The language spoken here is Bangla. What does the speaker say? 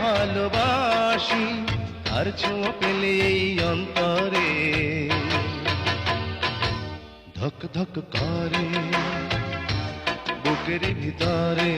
ভালোবাসি, আর ছোঁয়া পেলে এই অন্তরে ধক ধক করে বুকের ভিতরে।